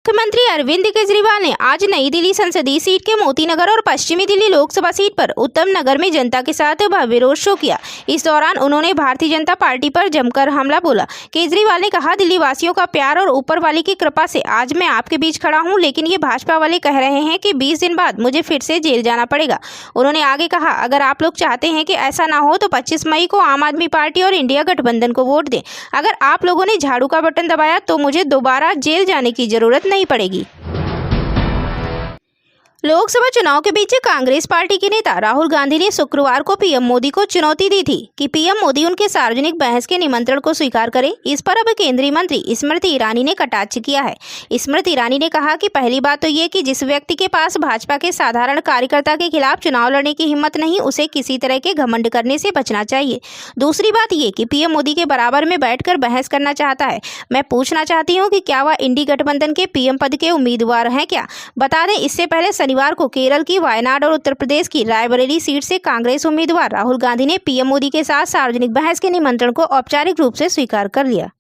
मुख्यमंत्री अरविंद केजरीवाल ने आज नई दिल्ली संसदीय सीट के मोतीनगर और पश्चिमी दिल्ली लोकसभा सीट पर उत्तम नगर में जनता के साथ भव्य रोड शो किया। इस दौरान उन्होंने भारतीय जनता पार्टी पर जमकर हमला बोला। केजरीवाल ने कहा, दिल्ली वासियों का प्यार और ऊपर वाले की कृपा से आज मैं आपके बीच खड़ा हूं, लेकिन ये भाजपा वाले कह रहे हैं कि 20 दिन बाद मुझे फिर से जेल जाना पड़ेगा। उन्होंने आगे कहा, अगर आप लोग चाहते हैं कि ऐसा ना हो तो 25 मई को आम आदमी पार्टी और इंडिया गठबंधन को वोट दें। अगर आप लोगों ने झाड़ू का बटन दबाया तो मुझे दोबारा जेल जाने की जरूरत नहीं पड़ेगी। लोकसभा चुनाव के बीच कांग्रेस पार्टी के नेता राहुल गांधी ने शुक्रवार को पीएम मोदी को चुनौती दी थी कि पीएम मोदी उनके सार्वजनिक बहस के निमंत्रण को स्वीकार करें। इस पर अब केंद्रीय मंत्री स्मृति ईरानी ने कटाक्ष किया है। स्मृति ईरानी ने कहा कि पहली बात तो ये कि जिस व्यक्ति के पास भाजपा के साधारण कार्यकर्ता के खिलाफ चुनाव लड़ने की हिम्मत नहीं, उसे किसी तरह के घमंड करने से बचना चाहिए। दूसरी बात ये कि पीएम मोदी के बराबर में बैठकर बहस करना चाहता है। मैं पूछना चाहती हूँ कि क्या वह इंडी गठबंधन के पीएम पद के उम्मीदवार हैं क्या? बता दें, इससे पहले शनिवार को केरल की वायनाड और उत्तर प्रदेश की रायबरेली सीट से कांग्रेस उम्मीदवार राहुल गांधी ने पीएम मोदी के साथ सार्वजनिक बहस के निमंत्रण को औपचारिक रूप से स्वीकार कर लिया।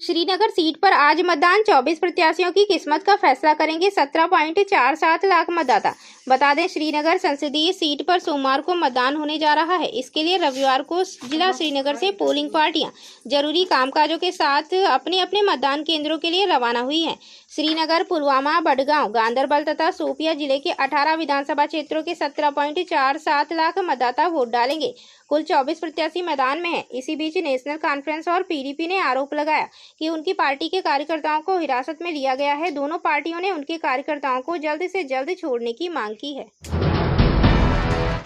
श्रीनगर सीट पर आज मतदान 24 प्रत्याशियों की किस्मत का फैसला करेंगे 17.47 लाख मतदाता। बता दें, श्रीनगर संसदीय सीट पर सोमवार को मतदान होने जा रहा है। इसके लिए रविवार को जिला श्रीनगर से पोलिंग पार्टियां जरूरी कामकाजों के साथ अपने अपने मतदान केंद्रों के लिए रवाना हुई हैं। श्रीनगर, पुलवामा, बडगांव, गांदरबल तथा शोपियां जिले के 18 विधानसभा क्षेत्रों के 17.47 लाख मतदाता वोट डालेंगे। कुल 24 प्रत्याशी मैदान में हैं। इसी बीच नेशनल कॉन्फ्रेंस और पीडीपी ने आरोप लगाया कि उनकी पार्टी के कार्यकर्ताओं को हिरासत में लिया गया है। दोनों पार्टियों ने उनके कार्यकर्ताओं को जल्द से जल्द छोड़ने की मांग की है।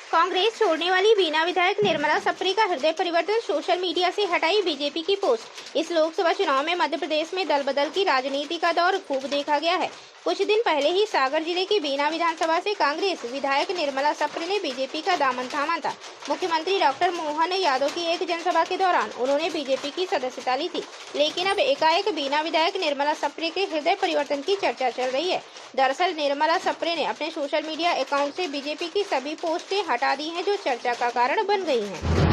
कांग्रेस छोड़ने वाली बीना विधायक निर्मला सप्रे का हृदय परिवर्तन, सोशल मीडिया से हटाई बीजेपी की पोस्ट। इस लोकसभा चुनाव में मध्य प्रदेश में दल बदल की राजनीति का दौर खूब देखा गया है। कुछ दिन पहले ही सागर जिले की बीना विधानसभा से कांग्रेस विधायक निर्मला सप्रे ने बीजेपी का दामन थामा था। मुख्यमंत्री डॉक्टर मोहन यादव की एक जनसभा के दौरान उन्होंने बीजेपी की सदस्यता ली थी, लेकिन अब एकाएक बीना विधायक निर्मला सप्रे के हृदय परिवर्तन की चर्चा चल रही है। दरअसल निर्मला सप्रे ने अपने सोशल मीडिया अकाउंट से बीजेपी की सभी पोस्टें हटा दी हैं, जो चर्चा का कारण बन गई हैं।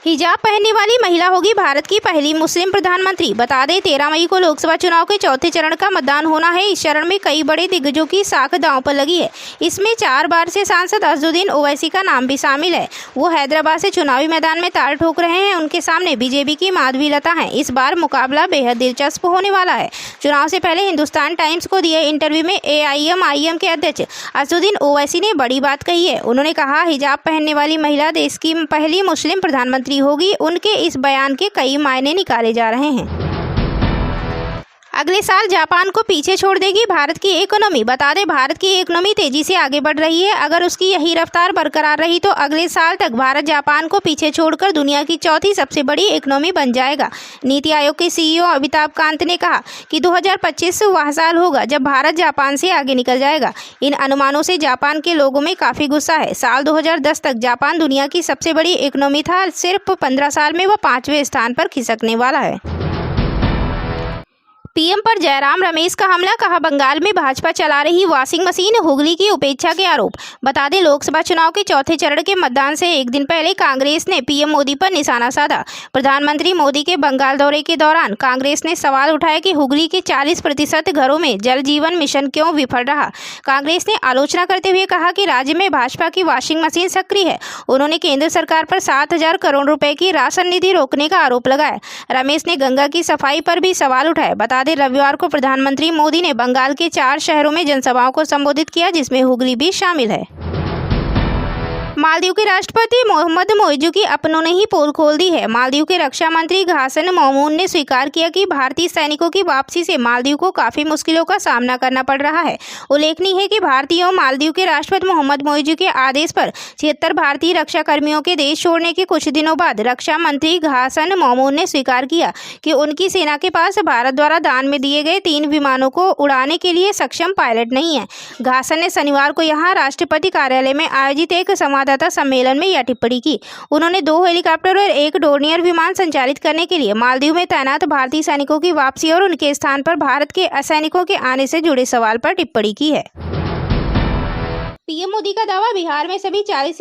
हिजाब पहनने वाली महिला होगी भारत की पहली मुस्लिम प्रधानमंत्री। बता दें, 13 मई को लोकसभा चुनाव के चौथे चरण का मतदान होना है। इस चरण में कई बड़े दिग्गजों की साख दांव पर लगी है। इसमें 4 बार से सांसद असदुद्दीन ओवैसी का नाम भी शामिल है। वो हैदराबाद से चुनावी मैदान में ताल ठोक रहे हैं। उनके सामने बीजेपी की माधवी लता है। इस बार मुकाबला बेहद दिलचस्प होने वाला है। चुनाव से पहले हिंदुस्तान टाइम्स को दिए इंटरव्यू में AIMIM के अध्यक्ष असदुद्दीन ओवैसी ने बड़ी बात कही है। उन्होंने कहा, हिजाब पहनने वाली महिला देश की पहली मुस्लिम प्रधानमंत्री होगी। उनके इस बयान के कई मायने निकाले जा रहे हैं। अगले साल जापान को पीछे छोड़ देगी भारत की इकोनॉमी। बता दें, भारत की इकोनॉमी तेजी से आगे बढ़ रही है। अगर उसकी यही रफ्तार बरकरार रही तो अगले साल तक भारत जापान को पीछे छोड़कर दुनिया की चौथी सबसे बड़ी इकोनॉमी बन जाएगा। नीति आयोग के CEO अमिताभ कांत ने कहा कि 2025 वह साल होगा जब भारत जापान से आगे निकल जाएगा। इन अनुमानों से जापान के लोगों में काफ़ी गुस्सा है। साल 2010 तक जापान दुनिया की सबसे बड़ी इकोनॉमी था। सिर्फ 15 साल में वह 5वें स्थान पर खिसकने वाला है। पीएम पर जयराम रमेश का हमला, कहा बंगाल में भाजपा चला रही वॉशिंग मशीन, हुगली की उपेक्षा के आरोप। बता दें, लोकसभा चुनाव के चौथे चरण के मतदान से एक दिन पहले कांग्रेस ने पीएम मोदी पर निशाना साधा। प्रधानमंत्री मोदी के बंगाल दौरे के दौरान कांग्रेस ने सवाल उठाया कि हुगली के 40% घरों में जल जीवन मिशन क्यों विफल रहा। कांग्रेस ने आलोचना करते हुए कहा कि राज्य में भाजपा की वॉशिंग मशीन सक्रिय है। उन्होंने केंद्र सरकार पर 7,000 करोड़ रुपए की राशन निधि रोकने का आरोप लगाया। रमेश ने गंगा की सफाई पर भी सवाल उठाए। बता दें, रविवार को प्रधानमंत्री मोदी ने बंगाल के 4 शहरों में जनसभाओं को संबोधित किया, जिसमें हुगली भी शामिल है। मालदीव के राष्ट्रपति मोहम्मद मोइजू की अपनों ने ही पोल खोल दी है। मालदीव के रक्षा मंत्री घासन मौमून ने स्वीकार किया कि भारतीय सैनिकों की वापसी से मालदीव को काफी मुश्किलों का सामना करना पड़ रहा है। उल्लेखनीय है कि भारतीयों मालदीव के राष्ट्रपति मोहम्मद मोइजू के आदेश पर 76 भारतीय रक्षा कर्मियों के देश छोड़ने के कुछ दिनों बाद रक्षा मंत्री घासन मौमून ने स्वीकार किया कि उनकी सेना के पास भारत द्वारा दान में दिए गए 3 विमानों को उड़ाने के लिए सक्षम पायलट नहीं है। घासन ने शनिवार को यहाँ राष्ट्रपति कार्यालय में आयोजित एक संवाददाता सम्मेलन में यह टिप्पणी की। उन्होंने 2 हेलीकॉप्टर और 1 डोर्नियर विमान संचालित करने के लिए मालदीव में तैनात भारतीय सैनिकों की वापसी और उनके स्थान पर भारत के असैनिकों के आने से जुड़े सवाल पर टिप्पणी की है। पीएम मोदी का दावा, बिहार में सभी 40